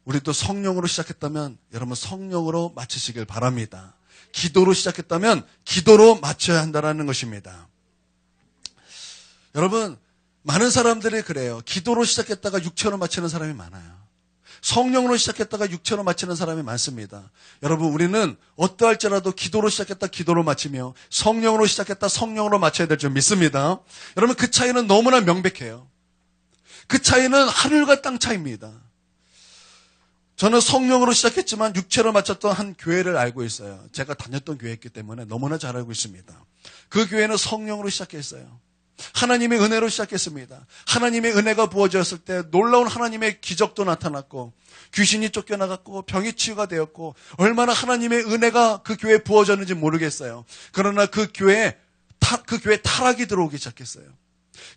우리도 성령으로 시작했다면 여러분 성령으로 마치시길 바랍니다. 기도로 시작했다면 기도로 마쳐야 한다는 것입니다. 여러분 많은 사람들이 그래요. 기도로 시작했다가 육체로 마치는 사람이 많아요. 성령으로 시작했다가 육체로 마치는 사람이 많습니다. 여러분 우리는 어떠할지라도 기도로 시작했다 기도로 마치며 성령으로 시작했다 성령으로 마쳐야 될 줄 믿습니다. 여러분 그 차이는 너무나 명백해요. 그 차이는 하늘과 땅 차이입니다. 저는 성령으로 시작했지만 육체로 마쳤던 한 교회를 알고 있어요. 제가 다녔던 교회였기 때문에 너무나 잘 알고 있습니다. 그 교회는 성령으로 시작했어요. 하나님의 은혜로 시작했습니다. 하나님의 은혜가 부어졌을 때 놀라운 하나님의 기적도 나타났고 귀신이 쫓겨나갔고 병이 치유가 되었고 얼마나 하나님의 은혜가 그 교회에 부어졌는지 모르겠어요. 그러나 그 교회에 타락이 들어오기 시작했어요.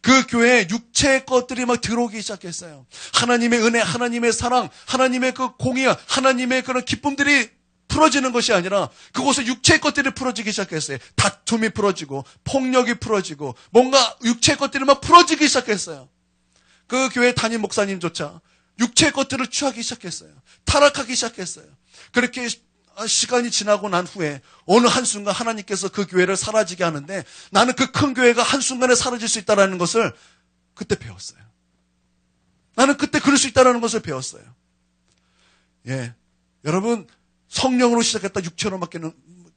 그 교회에 육체의 것들이 막 들어오기 시작했어요. 하나님의 은혜, 하나님의 사랑, 하나님의 그 공의와 하나님의 그런 기쁨들이 풀어지는 것이 아니라 그곳에 육체의 것들이 풀어지기 시작했어요. 다툼이 풀어지고 폭력이 풀어지고 뭔가 육체의 것들이 막 풀어지기 시작했어요. 그 교회 담임 목사님조차 육체의 것들을 취하기 시작했어요. 타락하기 시작했어요. 그렇게 시간이 지나고 난 후에 어느 한순간 하나님께서 그 교회를 사라지게 하는데 나는 그 큰 교회가 한순간에 사라질 수 있다는 것을 그때 배웠어요. 나는 그때 그럴 수 있다는 것을 배웠어요. 여러분 성령으로 시작했다 육체로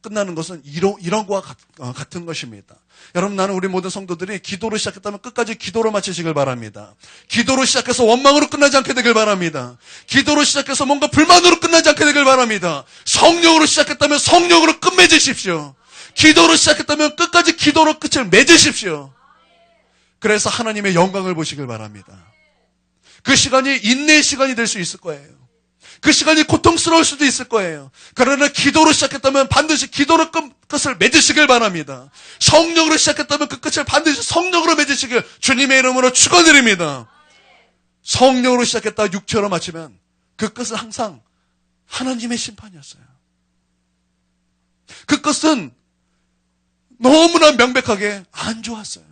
끝나는 것은 이런 거와 같은 것입니다. 여러분 나는 우리 모든 성도들이 기도로 시작했다면 끝까지 기도로 마치시길 바랍니다. 기도로 시작해서 원망으로 끝나지 않게 되길 바랍니다. 기도로 시작해서 뭔가 불만으로 끝나지 않게 되길 바랍니다. 성령으로 시작했다면 성령으로 끝맺으십시오. 기도로 시작했다면 끝까지 기도로 끝을 맺으십시오. 그래서 하나님의 영광을 보시길 바랍니다. 그 시간이 인내의 시간이 될 수 있을 거예요. 그 시간이 고통스러울 수도 있을 거예요. 그러나 기도로 시작했다면 반드시 기도로 끝을 맺으시길 바랍니다. 성령으로 시작했다면 그 끝을 반드시 성령으로 맺으시길 주님의 이름으로 축원드립니다. 성령으로 시작했다 육체로 마치면 그 끝은 항상 하나님의 심판이었어요. 그 끝은 너무나 명백하게 안 좋았어요.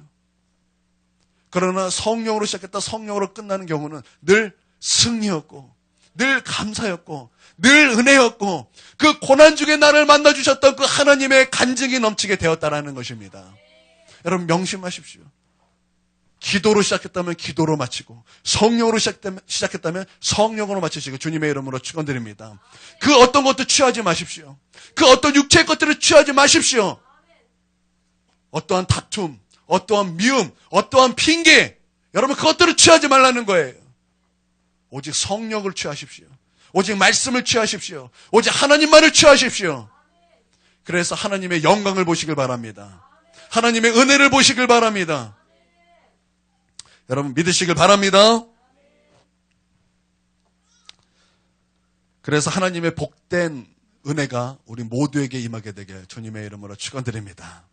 그러나 성령으로 시작했다 성령으로 끝나는 경우는 늘 승리였고 늘 감사였고 늘 은혜였고 그 고난 중에 나를 만나주셨던 그 하나님의 간증이 넘치게 되었다라는 것입니다. 여러분 명심하십시오. 기도로 시작했다면 기도로 마치고 성령으로 시작했다면 성령으로 마치시고 주님의 이름으로 축원드립니다. 그 어떤 것도 취하지 마십시오. 그 어떤 육체의 것들을 취하지 마십시오. 어떠한 다툼, 어떠한 미움, 어떠한 핑계 여러분 그것들을 취하지 말라는 거예요. 오직 성령을 취하십시오. 오직 말씀을 취하십시오. 오직 하나님만을 취하십시오. 그래서 하나님의 영광을 보시길 바랍니다. 하나님의 은혜를 보시길 바랍니다. 여러분 믿으시길 바랍니다. 그래서 하나님의 복된 은혜가 우리 모두에게 임하게 되게 주님의 이름으로 축원드립니다.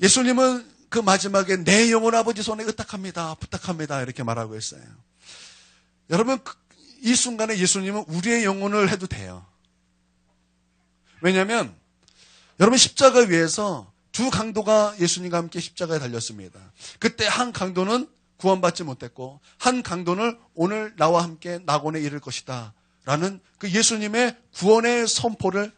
예수님은 그 마지막에 내 영혼 아버지 손에 의탁합니다. 부탁합니다. 이렇게 말하고 있어요. 여러분 이 순간에 예수님은 우리의 영혼을 해도 돼요. 왜냐하면 여러분 십자가 위에서 두 강도가 예수님과 함께 십자가에 달렸습니다. 그때 한 강도는 구원받지 못했고 한 강도는 오늘 나와 함께 낙원에 이를 것이다 라는 그 예수님의 구원의 선포를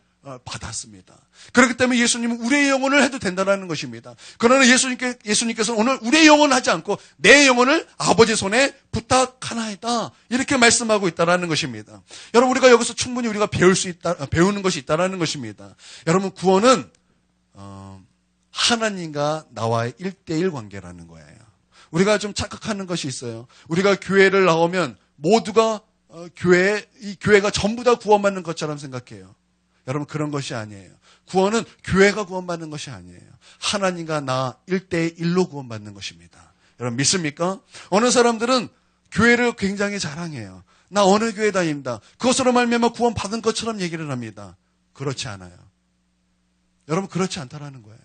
받았습니다. 그렇기 때문에 예수님은 우리의 영혼을 해도 된다는 것입니다. 그러나 예수님께서는 오늘 우리의 영혼을 하지 않고 내 영혼을 아버지 손에 부탁하나이다. 이렇게 말씀하고 있다는 것입니다. 여러분, 우리가 여기서 충분히 우리가 배우는 것이 있다는 것입니다. 여러분, 구원은 하나님과 나와의 1대1 관계라는 거예요. 우리가 좀 착각하는 것이 있어요. 우리가 교회를 나오면 모두가 이 교회가 전부 다 구원받는 것처럼 생각해요. 여러분, 그런 것이 아니에요. 구원은 교회가 구원받는 것이 아니에요. 하나님과 나 1대1로 구원받는 것입니다. 여러분, 믿습니까? 어느 사람들은 교회를 굉장히 자랑해요. 나 어느 교회 다닙니다. 그것으로 말미암아 구원받은 것처럼 얘기를 합니다. 그렇지 않아요. 여러분, 그렇지 않다라는 거예요.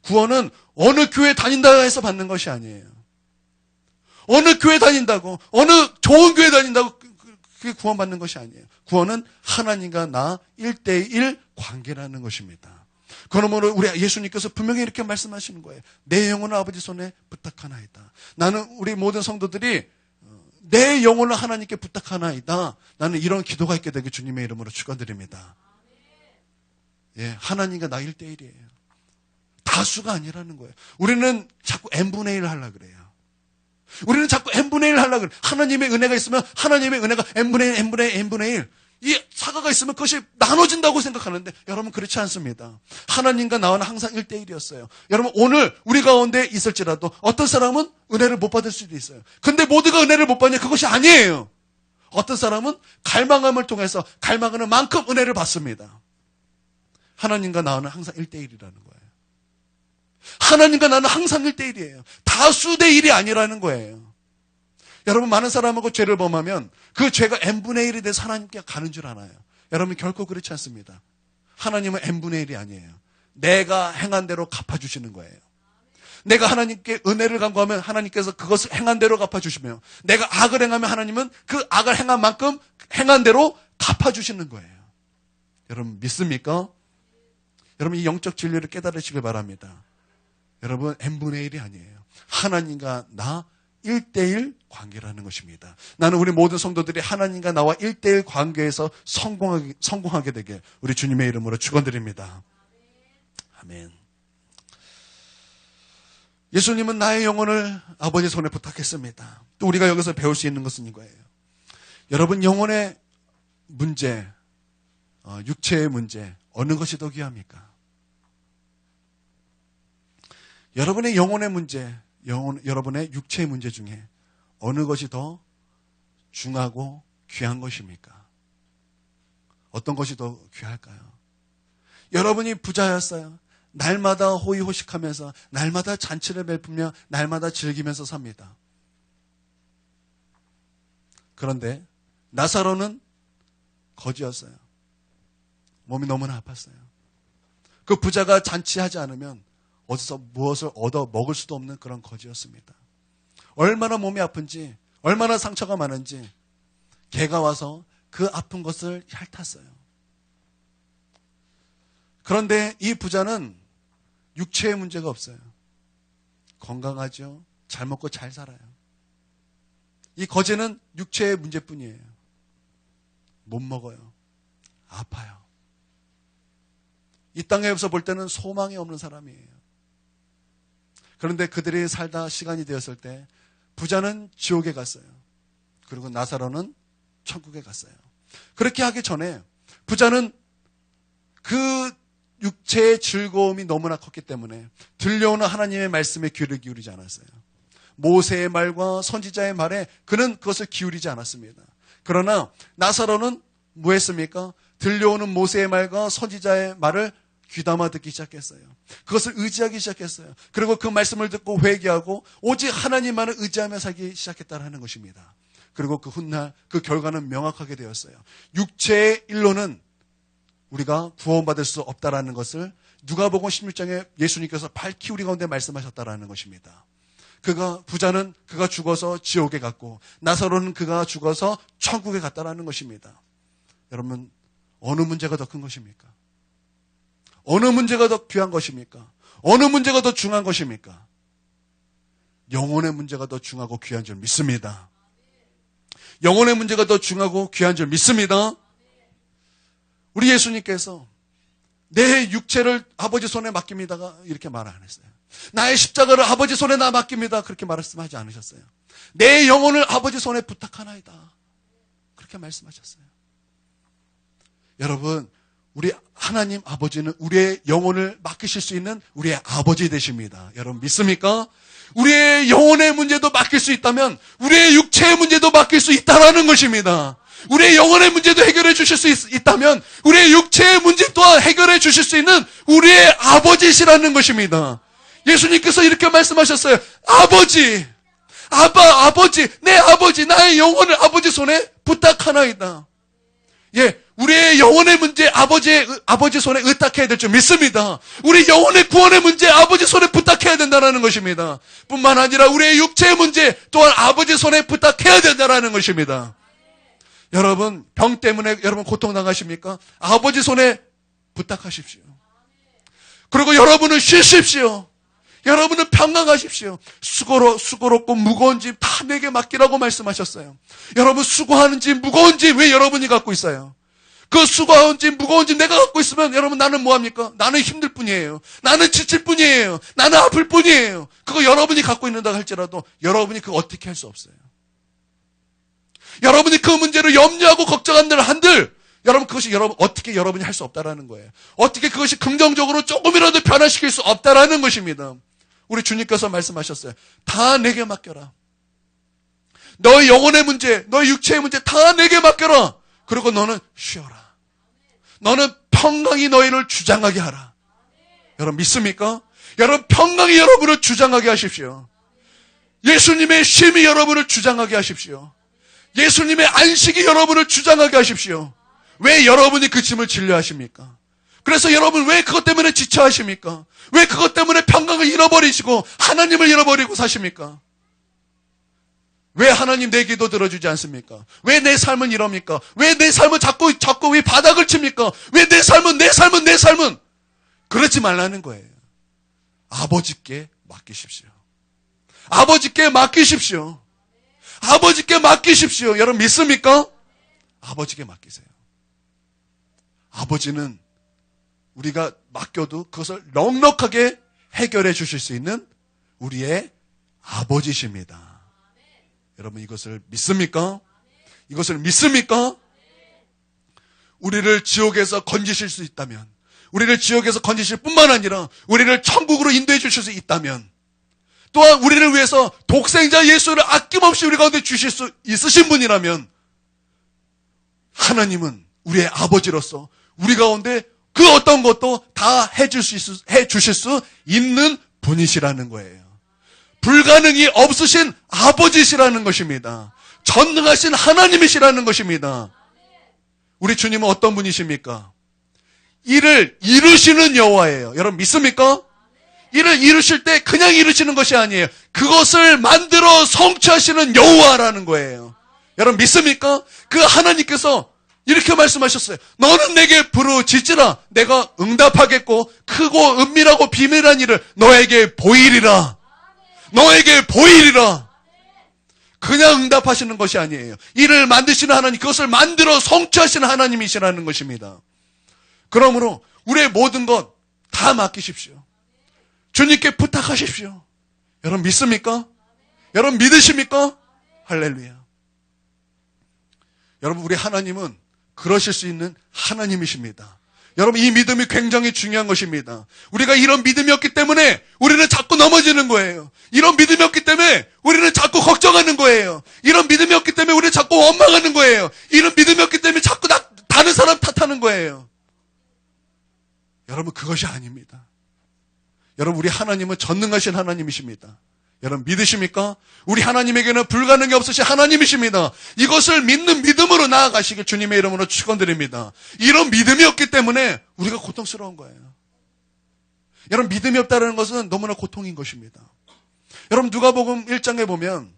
구원은 어느 교회 다닌다 해서 받는 것이 아니에요. 어느 교회 다닌다고, 어느 좋은 교회 다닌다고 그게 구원받는 것이 아니에요. 구원은 하나님과 나 1대1 관계라는 것입니다. 그러므로 우리 예수님께서 분명히 이렇게 말씀하시는 거예요. 내 영혼을 아버지 손에 부탁하나이다. 나는 우리 모든 성도들이 내 영혼을 하나님께 부탁하나이다. 나는 이런 기도가 있게 되게 주님의 이름으로 축원드립니다. 예, 하나님과 나 1대1이에요. 다수가 아니라는 거예요. 우리는 자꾸 n분의 1 하려고 그래요. 우리는 자꾸 n분의 1 하려고 그래요. 하나님의 은혜가 있으면 하나님의 은혜가 n분의 1. 이 사과가 있으면 그것이 나눠진다고 생각하는데 여러분, 그렇지 않습니다. 하나님과 나와는 항상 1대1이었어요. 여러분, 오늘 우리 가운데 있을지라도 어떤 사람은 은혜를 못 받을 수도 있어요. 근데 모두가 은혜를 못 받냐? 그것이 아니에요. 어떤 사람은 갈망함을 통해서 갈망하는 만큼 은혜를 받습니다. 하나님과 나와는 항상 1대1이라는 거예요. 하나님과 나는 항상 1대1이에요. 다수 대 1이 아니라는 거예요. 여러분, 많은 사람하고 죄를 범하면 그 죄가 n분의 1이 돼서 하나님께 가는 줄 아나요? 여러분, 결코 그렇지 않습니다. 하나님은 n분의 1이 아니에요. 내가 행한 대로 갚아주시는 거예요. 내가 하나님께 은혜를 간구하면 하나님께서 그것을 행한 대로 갚아주시며, 내가 악을 행하면 하나님은 그 악을 행한 만큼 행한 대로 갚아주시는 거예요. 여러분, 믿습니까? 여러분, 이 영적 진리를 깨달으시길 바랍니다. 여러분, n분의 1이 아니에요. 하나님과 나 1대1 관계라는 것입니다. 나는 우리 모든 성도들이 하나님과 나와 1대1 관계에서 성공하게 되게 우리 주님의 이름으로 축원드립니다. 아멘. 예수님은 나의 영혼을 아버지 손에 부탁했습니다. 또 우리가 여기서 배울 수 있는 것은 이거예요. 여러분, 영혼의 문제, 육체의 문제, 어느 것이 더 귀합니까? 여러분의 영혼의 문제, 여러분의 육체의 문제 중에 어느 것이 더 중하고 귀한 것입니까? 어떤 것이 더 귀할까요? 여러분이 부자였어요. 날마다 호의호식하면서 날마다 잔치를 베풀며 날마다 즐기면서 삽니다. 그런데 나사로는 거지였어요. 몸이 너무나 아팠어요. 그 부자가 잔치하지 않으면 어디서 무엇을 얻어 먹을 수도 없는 그런 거지였습니다. 얼마나 몸이 아픈지, 얼마나 상처가 많은지 개가 와서 그 아픈 것을 핥았어요. 그런데 이 부자는 육체의 문제가 없어요. 건강하죠. 잘 먹고 잘 살아요. 이 거지는 육체의 문제뿐이에요. 못 먹어요. 아파요. 이 땅에서 볼 때는 소망이 없는 사람이에요. 그런데 그들이 살다 시간이 되었을 때 부자는 지옥에 갔어요. 그리고 나사로는 천국에 갔어요. 그렇게 하기 전에 부자는 그 육체의 즐거움이 너무나 컸기 때문에 들려오는 하나님의 말씀에 귀를 기울이지 않았어요. 모세의 말과 선지자의 말에 그는 그것을 기울이지 않았습니다. 그러나 나사로는 뭐 했습니까? 들려오는 모세의 말과 선지자의 말을 귀담아 듣기 시작했어요. 그것을 의지하기 시작했어요. 그리고 그 말씀을 듣고 회개하고 오직 하나님만을 의지하며 살기 시작했다는 것입니다. 그리고 그 훗날 그 결과는 명확하게 되었어요. 육체의 일로는 우리가 구원받을 수 없다라는 것을 누가복음 16장에 예수님께서 밝히 우리 가운데 말씀하셨다라는 것입니다. 부자는 그가 죽어서 지옥에 갔고 나사로는 그가 죽어서 천국에 갔다라는 것입니다. 여러분, 어느 문제가 더 큰 것입니까? 어느 문제가 더 귀한 것입니까? 어느 문제가 더 중요한 것입니까? 영혼의 문제가 더 중요하고 귀한 줄 믿습니다. 영혼의 문제가 더 중요하고 귀한 줄 믿습니다. 우리 예수님께서 내 육체를 아버지 손에 맡깁니다가 이렇게 말 안 했어요. 나의 십자가를 아버지 손에 나 맡깁니다. 그렇게 말씀하지 않으셨어요. 내 영혼을 아버지 손에 부탁하나이다. 그렇게 말씀하셨어요. 여러분, 우리 하나님 아버지는 우리의 영혼을 맡기실 수 있는 우리의 아버지 되십니다. 여러분 믿습니까? 우리의 영혼의 문제도 맡길 수 있다면 우리의 육체의 문제도 맡길 수 있다는 것입니다. 우리의 영혼의 문제도 해결해 주실 수 있다면 우리의 육체의 문제 또한 해결해 주실 수 있는 우리의 아버지시라는 것입니다. 예수님께서 이렇게 말씀하셨어요. 아버지, 아버지, 내 아버지, 나의 영혼을 아버지 손에 부탁하나이다. 예, 우리의 영혼의 문제 아버지 손에 의탁해야 될 줄 믿습니다. 우리 영혼의 구원의 문제 아버지 손에 부탁해야 된다는 것입니다. 뿐만 아니라 우리의 육체의 문제 또한 아버지 손에 부탁해야 된다는 것입니다. 여러분, 병 때문에 여러분 고통당하십니까? 아버지 손에 부탁하십시오. 그리고 여러분은 쉬십시오. 여러분은 평강하십시오. 수고롭고 무거운 짐 다 내게 맡기라고 말씀하셨어요. 여러분 수고하는 짐, 무거운 짐 왜 여러분이 갖고 있어요? 그 수고한 짐, 무거운 짐 내가 갖고 있으면 여러분 나는 뭐합니까? 나는 힘들 뿐이에요. 나는 지칠 뿐이에요. 나는 아플 뿐이에요. 그거 여러분이 갖고 있는다 할지라도 여러분이 그거 어떻게 할 수 없어요. 여러분이 그 문제로 염려하고 걱정한들 한들 여러분 그것이 어떻게 여러분이 할 수 없다라는 거예요. 어떻게 그것이 긍정적으로 조금이라도 변화시킬 수 없다라는 것입니다. 우리 주님께서 말씀하셨어요. 다 내게 맡겨라. 너의 영혼의 문제, 너의 육체의 문제 다 내게 맡겨라. 그리고 너는 쉬어라. 너는 평강이 너희를 주장하게 하라. 여러분 믿습니까? 여러분 평강이 여러분을 주장하게 하십시오. 예수님의 쉼이 여러분을 주장하게 하십시오. 예수님의 안식이 여러분을 주장하게 하십시오. 왜 여러분이 그 짐을 진려 하십니까? 그래서 여러분 왜 그것 때문에 지쳐 하십니까? 왜 그것 때문에 평강을 잃어버리시고 하나님을 잃어버리고 사십니까? 왜 하나님 내 기도 들어주지 않습니까? 왜 내 삶은 이럽니까? 왜 내 삶은 자꾸 왜 바닥을 칩니까? 왜 내 삶은 그러지 말라는 거예요. 아버지께 맡기십시오. 아버지께 맡기십시오. 아버지께 맡기십시오. 여러분 믿습니까? 아버지께 맡기세요. 아버지는 우리가 맡겨도 그것을 넉넉하게 해결해 주실 수 있는 우리의 아버지십니다. 여러분 이것을 믿습니까? 이것을 믿습니까? 우리를 지옥에서 건지실 수 있다면, 우리를 지옥에서 건지실 뿐만 아니라 우리를 천국으로 인도해 주실 수 있다면, 또한 우리를 위해서 독생자 예수를 아낌없이 우리 가운데 주실 수 있으신 분이라면 하나님은 우리의 아버지로서 우리 가운데 그 어떤 것도 다 해주실 수 있는 분이시라는 거예요. 불가능이 없으신 아버지시라는 것입니다. 전능하신 하나님이시라는 것입니다. 우리 주님은 어떤 분이십니까? 이를 이루시는 여호와예요. 여러분 믿습니까? 이를 이루실 때 그냥 이루시는 것이 아니에요. 그것을 만들어 성취하시는 여호와라는 거예요. 여러분 믿습니까? 그 하나님께서 이렇게 말씀하셨어요. 너는 내게 부르짖으라. 내가 응답하겠고 크고 은밀하고 비밀한 일을 너에게 보이리라. 너에게 보이리라. 그냥 응답하시는 것이 아니에요. 이를 만드시는 하나님, 그것을 만들어 성취하시는 하나님이시라는 것입니다. 그러므로 우리의 모든 것 다 맡기십시오. 주님께 부탁하십시오. 여러분 믿습니까? 여러분 믿으십니까? 할렐루야. 여러분 우리 하나님은 그러실 수 있는 하나님이십니다. 여러분 이 믿음이 굉장히 중요한 것입니다. 우리가 이런 믿음이 없기 때문에 우리는 자꾸 넘어지는 거예요. 이런 믿음이 없기 때문에 우리는 자꾸 걱정하는 거예요. 이런 믿음이 없기 때문에 우리는 자꾸 원망하는 거예요. 이런 믿음이 없기 때문에 자꾸 다른 사람 탓하는 거예요. 여러분 그것이 아닙니다. 여러분 우리 하나님은 전능하신 하나님이십니다. 여러분 믿으십니까? 우리 하나님에게는 불가능이 없으신 하나님이십니다. 이것을 믿는 믿음으로 나아가시길 주님의 이름으로 축원드립니다. 이런 믿음이 없기 때문에 우리가 고통스러운 거예요. 여러분 믿음이 없다는 것은 너무나 고통인 것입니다. 여러분 누가복음 1장에 보면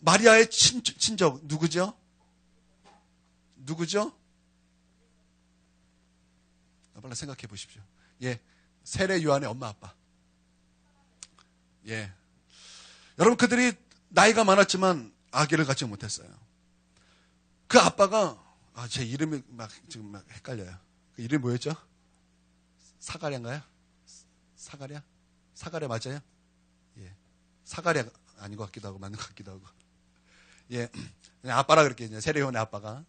마리아의 친족 누구죠? 빨리 생각해 보십시오. 예. 세례 요한의 엄마 아빠. 예. 여러분 그들이 나이가 많았지만 아기를 갖지 못했어요. 그 아빠가 제 이름이 지금 헷갈려요. 그 이름이 뭐였죠? 사가랴인가요? 사가랴? 사가랴 맞아요? 예. 사가랴 아닌 것 같기도 하고, 맞는 것 같기도 하고. 예. 그냥 아빠라 그랬겠네요. 세례요한의 아빠가.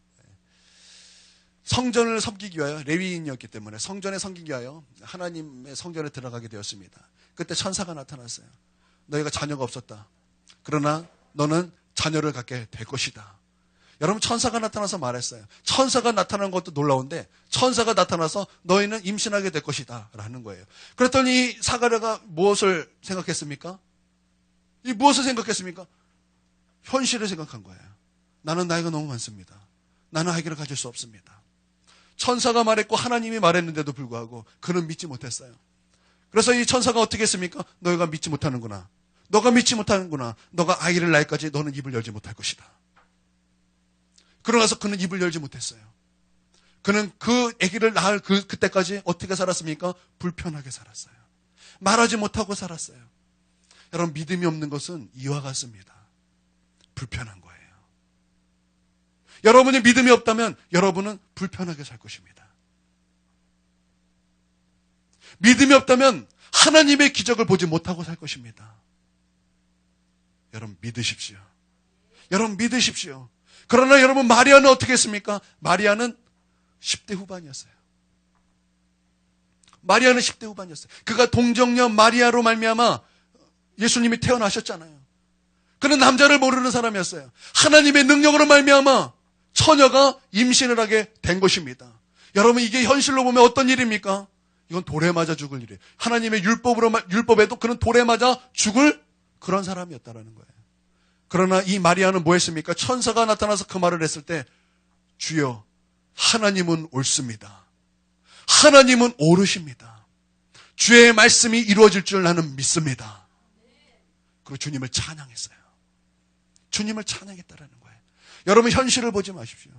성전을 섬기기 위하여, 레위인이었기 때문에 성전에 섬기기 위하여 하나님의 성전에 들어가게 되었습니다. 그때 천사가 나타났어요. 너희가 자녀가 없었다. 그러나 너는 자녀를 갖게 될 것이다. 여러분, 천사가 나타나서 말했어요. 천사가 나타난 것도 놀라운데 천사가 나타나서 너희는 임신하게 될 것이다 라는 거예요. 그랬더니 사가랴가 무엇을 생각했습니까? 무엇을 생각했습니까? 현실을 생각한 거예요. 나는 나이가 너무 많습니다. 나는 아기를 가질 수 없습니다. 천사가 말했고 하나님이 말했는데도 불구하고 그는 믿지 못했어요. 그래서 이 천사가 어떻게 했습니까? 너희가 믿지 못하는구나. 너가 믿지 못하는구나. 너가 아이를 낳기까지 너는 입을 열지 못할 것이다. 그러나서 그는 입을 열지 못했어요. 그는 그 아기를 낳을 그때까지 어떻게 살았습니까? 불편하게 살았어요. 말하지 못하고 살았어요. 여러분, 믿음이 없는 것은 이와 같습니다. 불편한 거예요. 여러분이 믿음이 없다면 여러분은 불편하게 살 것입니다. 믿음이 없다면 하나님의 기적을 보지 못하고 살 것입니다. 여러분, 믿으십시오. 여러분, 믿으십시오. 그러나 여러분, 마리아는 어떻게 했습니까? 마리아는 10대 후반이었어요. 마리아는 10대 후반이었어요. 그가 동정녀 마리아로 말미암아 예수님이 태어나셨잖아요. 그는 남자를 모르는 사람이었어요. 하나님의 능력으로 말미암아 처녀가 임신을 하게 된 것입니다. 여러분, 이게 현실로 보면 어떤 일입니까? 이건 돌에 맞아 죽을 일이에요. 하나님의 율법에도 그는 돌에 맞아 죽을 그런 사람이었다라는 거예요. 그러나 이 마리아는 뭐 했습니까? 천사가 나타나서 그 말을 했을 때, 주여, 하나님은 옳습니다. 하나님은 옳으십니다. 주의 말씀이 이루어질 줄 나는 믿습니다. 그리고 주님을 찬양했어요. 주님을 찬양했다라는 거예요. 여러분, 현실을 보지 마십시오.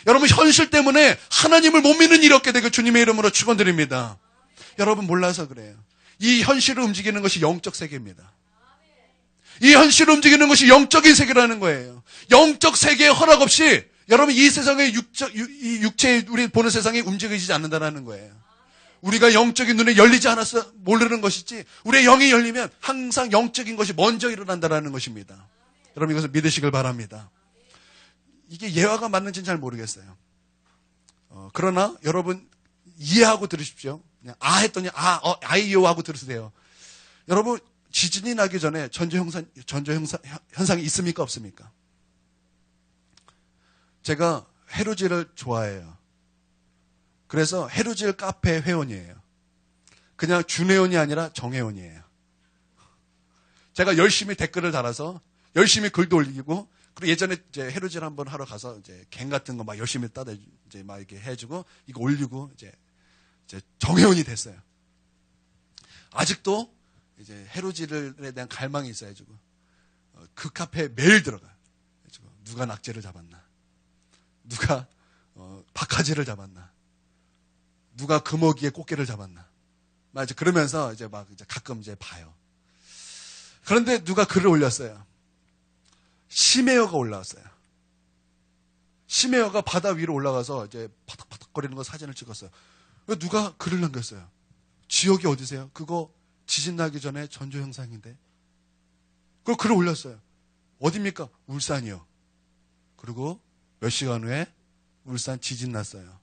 여러분, 현실 때문에 하나님을 못 믿는 일이 없게 되고 주님의 이름으로 축원드립니다. 여러분, 몰라서 그래요. 이 현실을 움직이는 것이 영적 세계입니다. 이 현실을 움직이는 것이 영적인 세계라는 거예요. 영적 세계의 허락 없이 여러분, 이 세상의 육체의 우리 보는 세상이 움직이지 않는다는 거예요. 우리가 영적인 눈에 열리지 않아서 모르는 것이지, 우리의 영이 열리면 항상 영적인 것이 먼저 일어난다는 것입니다. 여러분, 이것을 믿으시길 바랍니다. 이게 예화가 맞는지는 잘 모르겠어요. 그러나 여러분, 이해하고 들으십시오. 그냥 했더니 아이요 하고 들으세요. 여러분, 지진이 나기 전에 전조 현상이 있습니까, 없습니까? 제가 해루질을 좋아해요. 그래서 해루질 카페 회원이에요. 그냥 준회원이 아니라 정회원이에요. 제가 열심히 댓글을 달아서 열심히 글도 올리고, 그리고 예전에 이제 해루질 한번 하러 가서 이제 갱 같은 거 막 열심히 따다 이제 막 이렇게 해주고 이거 올리고 이제 정회원이 됐어요. 아직도 이제 해루질에 대한 갈망이 있어가지고 그 카페에 매일 들어가요. 누가 낙지를 잡았나, 누가 박하지를 잡았나, 누가 금어기에 꽃게를 잡았나, 막 이제 그러면서 이제 막 이제 가끔 이제 봐요. 그런데 누가 글을 올렸어요. 심해어가 올라왔어요. 심해어가 바다 위로 올라가서 이제 바닥바닥거리는 거 사진을 찍었어요. 누가 글을 남겼어요. 지역이 어디세요? 그거 지진 나기 전에 전조 현상인데. 그걸 글을 올렸어요. 어디입니까? 울산이요. 그리고 몇 시간 후에 울산 지진 났어요.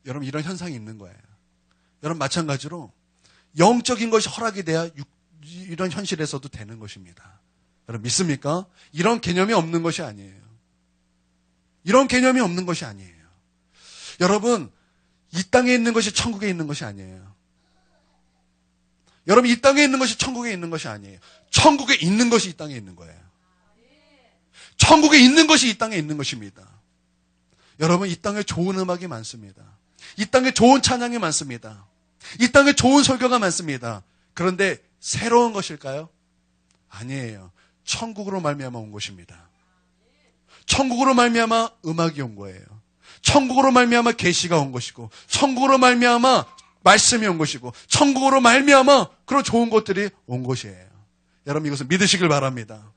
여러분, 이런 현상이 있는 거예요. 여러분, 마찬가지로 영적인 것이 허락이 돼야 이런 현실에서도 되는 것입니다. 여러분, 믿습니까? 이런 개념이 없는 것이 아니에요. 이런 개념이 없는 것이 아니에요. 여러분, 이 땅에 있는 것이 천국에 있는 것이 아니에요. 여러분, 이 땅에 있는 것이 천국에 있는 것이 아니에요. 천국에 있는 것이 이 땅에 있는 거예요. 천국에 있는 것이 이 땅에 있는 것입니다. 여러분, 이 땅에 좋은 음악이 많습니다. 이 땅에 좋은 찬양이 많습니다. 이 땅에 좋은 설교가 많습니다. 그런데 새로운 것일까요? 아니에요. 천국으로 말미암아 온 것입니다. 천국으로 말미암아 음악이 온 거예요. 천국으로 말미암아 계시가 온 것이고, 천국으로 말미암아 말씀이 온 것이고, 천국으로 말미암아 그런 좋은 것들이 온 것이에요. 여러분, 이것을 믿으시길 바랍니다.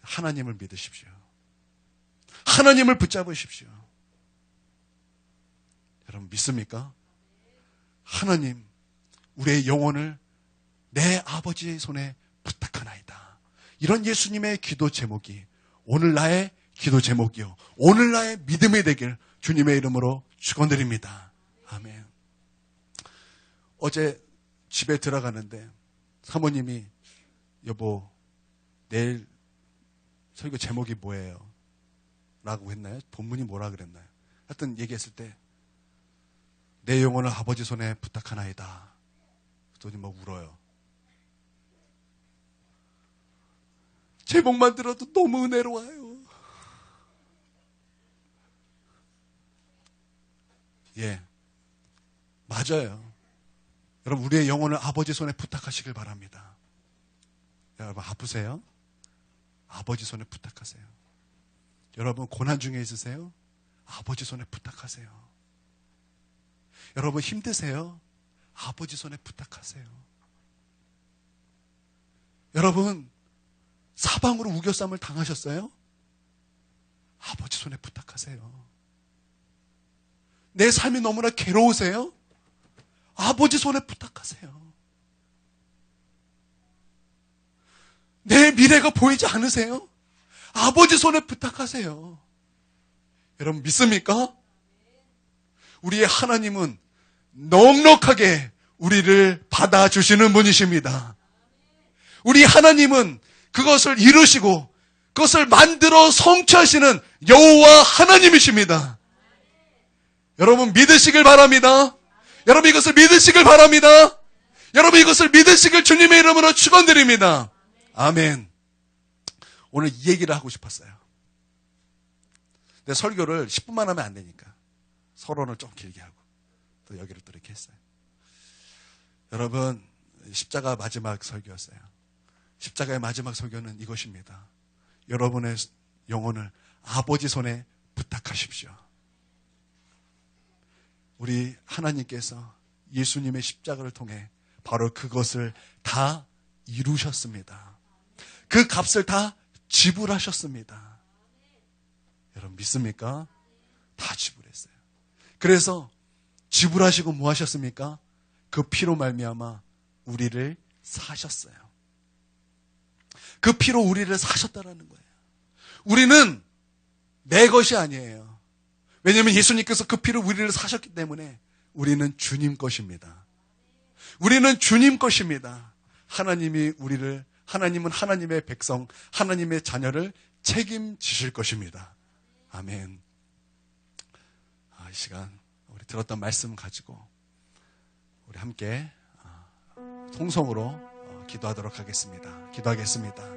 하나님을 믿으십시오. 하나님을 붙잡으십시오. 여러분 믿습니까? 하나님, 우리의 영혼을 내 아버지의 손에 부탁하나이다. 이런 예수님의 기도 제목이 오늘 나의 기도 제목이요, 오늘 나의 믿음이 되길 주님의 이름으로 축원드립니다. 아멘. 어제 집에 들어가는데 사모님이 여보 내일 설교 제목이 뭐예요? 라고 했나요? 본문이 뭐라 그랬나요? 하여튼 얘기했을 때 내 영혼을 아버지 손에 부탁하나이다. 그랬더니 막 울어요. 제목만 들어도 너무 은혜로워요. 예, 맞아요. 여러분 우리의 영혼을 아버지 손에 부탁하시길 바랍니다. 여러분 아프세요? 아버지 손에 부탁하세요. 여러분 고난 중에 있으세요? 아버지 손에 부탁하세요. 여러분 힘드세요? 아버지 손에 부탁하세요. 여러분 사방으로 우겨쌈을 당하셨어요? 아버지 손에 부탁하세요. 내 삶이 너무나 괴로우세요? 아버지 손에 부탁하세요. 내 미래가 보이지 않으세요? 아버지 손에 부탁하세요. 여러분 믿습니까? 우리의 하나님은 넉넉하게 우리를 받아주시는 분이십니다. 우리 하나님은 그것을 이루시고 그것을 만들어 성취하시는 여호와 하나님이십니다. 여러분 믿으시길 바랍니다. 여러분 이것을 믿으시길 바랍니다. 여러분 이것을 믿으시길 주님의 이름으로 축원드립니다. 아멘. 오늘 이 얘기를 하고 싶었어요. 근데 설교를 10분만 하면 안 되니까 서론을 좀 길게 하고 또 여기를 또 이렇게 했어요. 여러분 십자가 마지막 설교였어요. 십자가의 마지막 설교는 이것입니다. 여러분의 영혼을 아버지 손에 부탁하십시오. 우리 하나님께서 예수님의 십자가를 통해 바로 그것을 다 이루셨습니다. 그 값을 다 지불하셨습니다. 여러분 믿습니까? 다 지불했어요. 그래서 지불하시고 뭐 하셨습니까? 그 피로 말미암아 우리를 사셨어요. 그 피로 우리를 사셨다라는 거예요. 우리는 내 것이 아니에요. 왜냐하면 예수님께서 그 피로 우리를 사셨기 때문에 우리는 주님 것입니다. 우리는 주님 것입니다. 하나님은 하나님의 백성, 하나님의 자녀를 책임지실 것입니다. 아멘. 이 시간 우리 들었던 말씀 가지고 우리 함께 통성으로 기도하도록 하겠습니다. 기도하겠습니다.